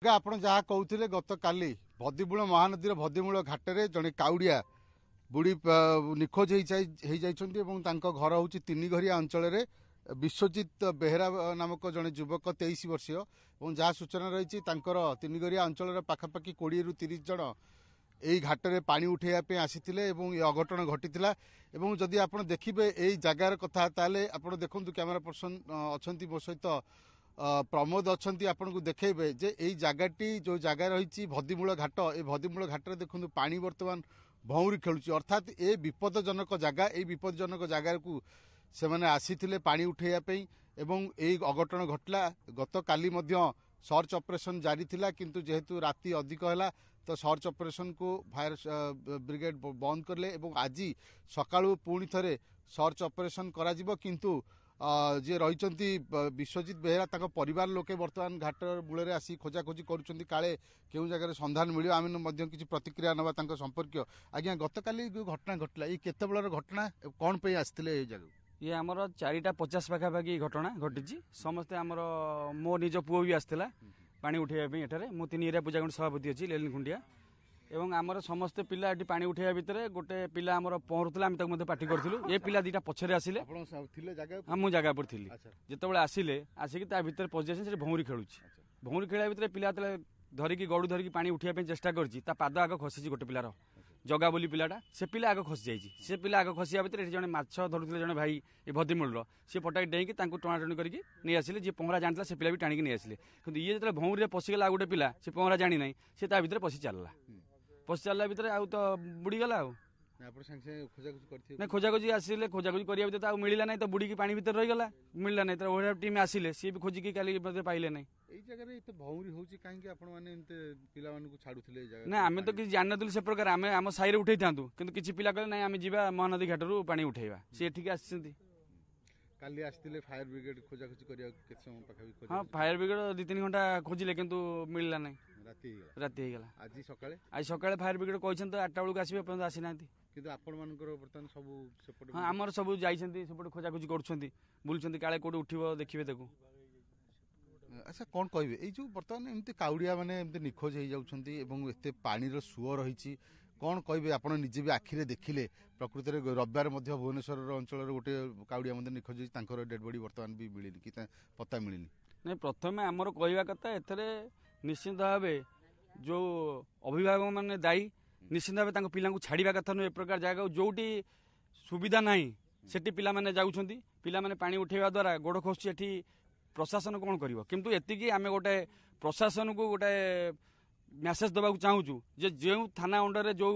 ଆପଣ ଯାହା କହୁଥିଲେ ଗତକାଲି ଭଦିମୂଳ ମହାନଦୀର ଭଦିମୂଳ ଘାଟରେ ଜଣେ କାଉଡ଼ିଆ ବୁଡ଼ି ନିଖୋଜ ହେଇଯାଇଛନ୍ତି ଏବଂ ତାଙ୍କ ଘର ହେଉଛି ତିନିଘରିଆ ଅଞ୍ଚଳରେ। ବିଶ୍ୱଜିତ ବେହେରା ନାମକ ଜଣେ ଯୁବକ 23 ବର୍ଷୀୟ ଏବଂ ଯାହା ସୂଚନା ରହିଛି ତାଙ୍କର ତିନିଘରିଆ ଅଞ୍ଚଳର ପାଖାପାଖି 20ରୁ 30 ଜଣ এই ঘাটরে পানি উঠাইয়া ପାଇଁ ଆସିଥିଲେ এবং এই অঘটন ঘটিଥିଲା। এবং যদি ଆପଣ ଦେଖିବେ এই জায়গার কথা তাহলে ଆପଣ দেখନ୍ତୁ ক্যামেরা পর্সন অଛନ୍ତି ମୋ ସହିତ প্রমোদ অଛନ୍ତି ଆପଣଙ୍କୁ ଦେଖେଇବେ যে এই জায়গাটি যে জায়গা রয়েছে ভদিমূল ঘাট এই ভদিমূল ঘাটরে দেখন্তু পানি বর্তমান ভৌঁরি খেলুଛି অর্থাৎ এই বিপদজনক জায়গা এই বিপদজনক জায়গাକୁ ସେମାନେ ଆସିଥିଲେ ପାଣି ଉଠାଇବା ପାଇଁ ଏବଂ এই অঘটন ঘটলা। গতকালি ମଧ୍ୟ सर्च ऑपरेशन जारी थिला किंतु जेहेतु राति अधिक है तो सर्च ऑपरेशन को फायर ब्रिगेड बंद करले एवं आज सकाळु पुणी थरे सर्च ऑपरेशन करा जिवो किंतु जे रहिचंती विश्वजित बेहेरा ताको परिवार लोके वर्तमान घाट मूल आसी खोजाखोजी करुचंती काले केउ जगह संधान मिलियो। आमे मध्य किछि प्रतिक्रिया नबा ताको संपर्क। आज्ञा गतकाली जो घटना घटला ये केते बेलर घटना कोन पे आस्थिले ए जगह? ये आमर 4:50 पाखापाखि घटना घटी समस्ते आमर मो निज पुओ भी आसला पानी उठाइबा एठारे मो 3 एरिया पूजागुंड सभापति अच्छी लेलिन खुंडिया एवं आमर समस्ते पिला एटी पानी उठाइबा भितर गोटे पिला आमर पहरुला आम ताको पार्टी करथिलु। ए पिला दीटा पछरे आसिले हम जगह पर थिली जेतेबेले आसिले आसिक ता भितर पजि आसे से भौंरी खेलुची भौंरी खेला भितर पिला तले धरिकी गडू धरिकी पानी उठाइबा चेष्टा करछि ता पाद आग खसिछि गोटे पिलार जगा बोली पिलाटा से पिला आग खसी जाइए से पिला आग खसिया भितर जड़े माछ धरुले जड़े भाई ये भदिमूल सी पटाई डेईकी टणाटणी करके नहीं आसिले जी पहरा जानता से पिला भी टाणी नहीं आसिले कि ये जो भौंरी पशिगला गोटे पिला से पहरा जानी ना सी भितर पशि चलला भितर आउ तो बुड़ीगला ना खोजाखोजी आसिले खोजाखोजी करिया भितर तो मिलला ना तो बुड़ी की पानी भितर रहीगला मिलला ना तो ओहरा टीम आसिले सी भी खोजिकी काली पाइले ना ना आम तो किसी जान नु से प्रकार आम आम साई उठे था कि किसी पिला कहले ना आम जीवा महानदी घाटू पानी उठेवा सी ठीक आसी काली आस्तिले फायर ब्रिगेड खोजाखोजी करिया केते समय पाखा हां फायर ब्रिगेड 2-3 घंटा खोजिले किंतु मिलला नै राति हेगला। आज सकाळे फायर ब्रिगेड कहछन तो 8टा बेलू आसीबे अपन आसी नांती किंतु आपण मानकर बर्तन सब सेपट हां हमर सब जाइछन्ती सेपट खोजाखोजी करछन्ती बुलछन्ती काळे कोड उठिबो देखिबे देखु। अच्छा कौन कहे ये जो बर्तमान एमती काउड़िया माने एमती निखोज हो जाउछन्ती एवं एते पानी सुओ रही कौन कहे आप निजे भी आखिरे देखिले प्रकृति में रविवार भुवनेश्वर अंचल गोटे काउड़िया निखोज होकर डेड बॉडी बर्तमान भी मिलनी कि पता मिलनी नहीं। प्रथम आमर कहवा कथा एथरे निश्चिंत भाव जो अभिभावक मैंने दायी निश्चिंत भाव पिला छाड़ा कथा नुह प्रकार जगह जोटी सुविधा ना से पिला माने जाउछन्ती पिला माने पानी उठेवा द्वारा गोड़ खसुची एठी प्रशासन कौन कर किंतु एतिकी आम गोटे प्रशासन को गोटे मेसेज देवा चाहूँ जे जो थाना अंडर जो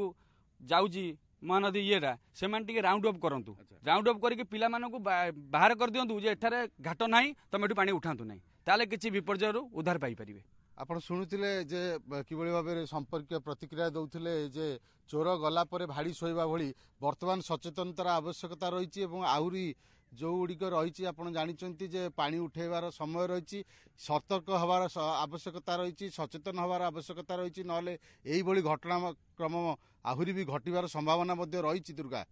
जाऊँगी महानदी येटा से राउंड अप करूँ राउंड अप करके पिला बाहर कर दिंतु जे एठारे घाट ना तुम ये पानी उठातु ना ताले किसी विपर्य उद्धार पाइपर। आप शुणुले जे किभली भाव संपर्क प्रतिक्रिया दौले जे चोर गला पर भाड़ी शोवा भली वर्तमान सचेतनतार आवश्यकता रही आहरी जो गुड़िक रही आप जानते जे पानी उठेबार समय रही सतर्क हबार आवश्यकता रही सचेतन हबार आवश्यकता रही ना यही घटनाक्रम आहरी भी घटवार संभावना रही दुर्गा।